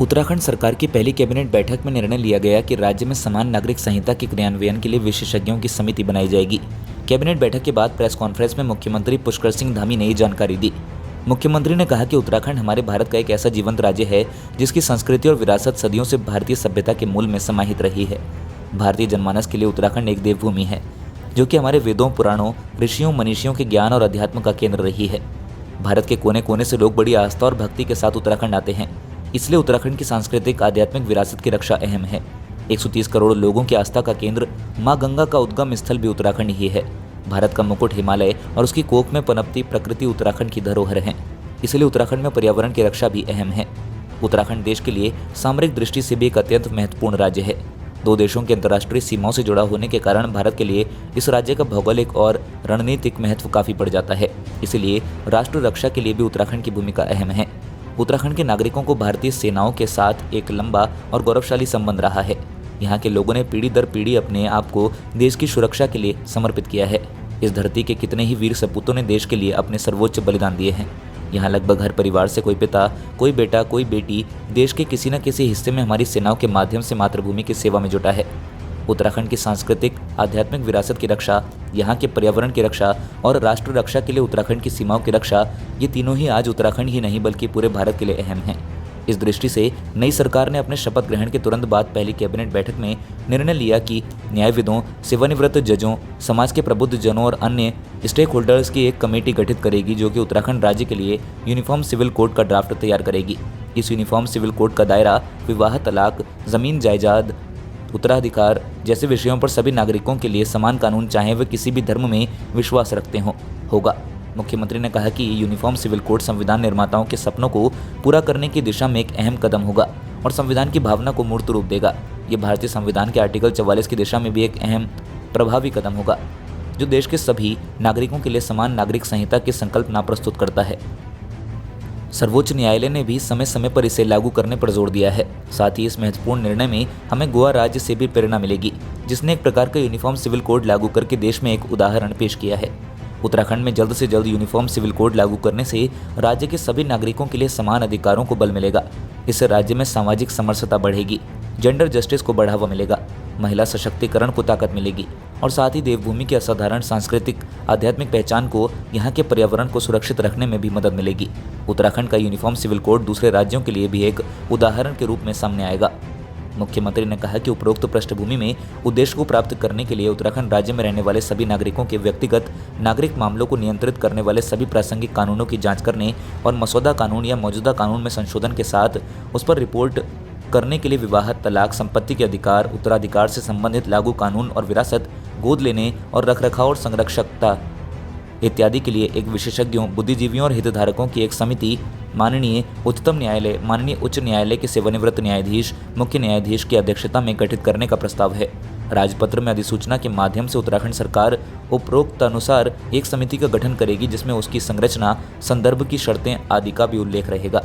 उत्तराखंड सरकार की पहली कैबिनेट बैठक में निर्णय लिया गया कि राज्य में समान नागरिक संहिता के क्रियान्वयन के लिए विशेषज्ञों की समिति बनाई जाएगी। कैबिनेट बैठक के बाद प्रेस कॉन्फ्रेंस में मुख्यमंत्री पुष्कर सिंह धामी ने ये जानकारी दी। मुख्यमंत्री ने कहा कि उत्तराखंड हमारे भारत का एक ऐसा जीवंत राज्य है जिसकी संस्कृति और विरासत सदियों से भारतीय सभ्यता के मूल में समाहित रही है। भारतीय जनमानस के लिए उत्तराखंड एक देवभूमि है जो कि हमारे वेदों, पुराणों, ऋषियों, मनीषियों के ज्ञान और अध्यात्म का केंद्र रही है। भारत के कोने कोने से लोग बड़ी आस्था और भक्ति के साथ उत्तराखंड आते हैं, इसलिए उत्तराखंड की सांस्कृतिक आध्यात्मिक विरासत की रक्षा अहम है। 130 करोड़ लोगों की आस्था का केंद्र मां गंगा का उद्गम स्थल भी उत्तराखंड ही है। भारत का मुकुट हिमालय और उसकी कोख में पनपती प्रकृति उत्तराखंड की धरोहर है, इसलिए उत्तराखंड में पर्यावरण की रक्षा भी अहम है। उत्तराखंड देश के लिए सामरिक दृष्टि से भी एक अत्यंत महत्वपूर्ण राज्य है। दो देशों की अंतर्राष्ट्रीय सीमाओं से जुड़ा होने के कारण भारत के लिए इस राज्य का भौगोलिक और रणनीतिक महत्व काफी बढ़ जाता है, इसलिए राष्ट्र रक्षा के लिए भी उत्तराखंड की भूमिका अहम है। उत्तराखंड के नागरिकों को भारतीय सेनाओं के साथ एक लंबा और गौरवशाली संबंध रहा है। यहाँ के लोगों ने पीढ़ी दर पीढ़ी अपने आप को देश की सुरक्षा के लिए समर्पित किया है। इस धरती के कितने ही वीर सपूतों ने देश के लिए अपने सर्वोच्च बलिदान दिए हैं। यहाँ लगभग हर परिवार से कोई पिता, कोई बेटा, कोई बेटी देश के किसी न किसी हिस्से में हमारी सेनाओं के माध्यम से मातृभूमि की सेवा में जुटा है। उत्तराखंड की सांस्कृतिक आध्यात्मिक विरासत की रक्षा, यहाँ के पर्यावरण की रक्षा और राष्ट्र रक्षा के लिए उत्तराखंड की सीमाओं की रक्षा, ये तीनों ही आज उत्तराखंड ही नहीं बल्कि पूरे भारत के लिए अहम हैं। इस दृष्टि से नई सरकार ने अपने शपथ ग्रहण के तुरंत बाद पहली कैबिनेट बैठक में निर्णय लिया कि न्यायविदों, सेवानिवृत्त जजों, समाज के प्रबुद्ध जनों और अन्य स्टेक होल्डर्स की एक कमेटी गठित करेगी जो कि उत्तराखंड राज्य के लिए यूनिफॉर्म सिविल कोड का ड्राफ्ट तैयार करेगी। इस यूनिफॉर्म सिविल कोड का दायरा विवाह, तलाक, जमीन जायदाद, उत्तराधिकार जैसे विषयों पर सभी नागरिकों के लिए समान कानून, चाहे वे किसी भी धर्म में विश्वास रखते हों, होगा। मुख्यमंत्री ने कहा कि यूनिफॉर्म सिविल कोड संविधान निर्माताओं के सपनों को पूरा करने की दिशा में एक अहम कदम होगा और संविधान की भावना को मूर्त रूप देगा। ये भारतीय संविधान के आर्टिकल 44 की दिशा में भी एक अहम प्रभावी कदम होगा जो देश के सभी नागरिकों के लिए समान नागरिक संहिता की संकल्पना प्रस्तुत करता है। सर्वोच्च न्यायालय ने भी समय समय पर इसे लागू करने पर जोर दिया है। साथ ही इस महत्वपूर्ण निर्णय में हमें गोवा राज्य से भी प्रेरणा मिलेगी, जिसने एक प्रकार का यूनिफॉर्म सिविल कोड लागू करके देश में एक उदाहरण पेश किया है। उत्तराखंड में जल्द से जल्द यूनिफॉर्म सिविल कोड लागू करने से राज्य के सभी नागरिकों के लिए समान अधिकारों को बल मिलेगा। इससे राज्य में सामाजिक समरसता बढ़ेगी, जेंडर जस्टिस को बढ़ावा मिलेगा, महिला सशक्तिकरण को ताकत मिलेगी और साथ ही देवभूमि की असाधारण सांस्कृतिक आध्यात्मिक पहचान को, यहाँ के पर्यावरण को सुरक्षित रखने में भी मदद मिलेगी। उत्तराखंड का यूनिफॉर्म सिविल कोड दूसरे राज्यों के लिए भी एक उदाहरण के रूप में सामने आएगा। मुख्यमंत्री ने कहा कि उपरोक्त पृष्ठभूमि में उद्देश्य को प्राप्त करने के लिए उत्तराखंड राज्य में रहने वाले सभी नागरिकों के व्यक्तिगत नागरिक मामलों को नियंत्रित करने वाले सभी प्रासंगिक कानूनों की जांच करने और मसौदा कानून या मौजूदा कानून में संशोधन के साथ उस पर रिपोर्ट करने के लिए विवाह, तलाक, संपत्ति के अधिकार, उत्तराधिकार से संबंधित लागू कानून और विरासत, गोद लेने और रखरखाव और संरक्षकता इत्यादि के लिए एक विशेषज्ञों, बुद्धिजीवियों और हितधारकों की एक समिति माननीय उच्चतम न्यायालय, माननीय उच्च न्यायालय के सेवानिवृत्त न्यायाधीश, मुख्य न्यायाधीश की अध्यक्षता में गठित करने का प्रस्ताव है। राजपत्र में अधिसूचना के माध्यम से उत्तराखंड सरकार उपरोक्त अनुसार एक समिति का गठन करेगी जिसमें उसकी संरचना, संदर्भ की शर्तें आदि का भी उल्लेख रहेगा।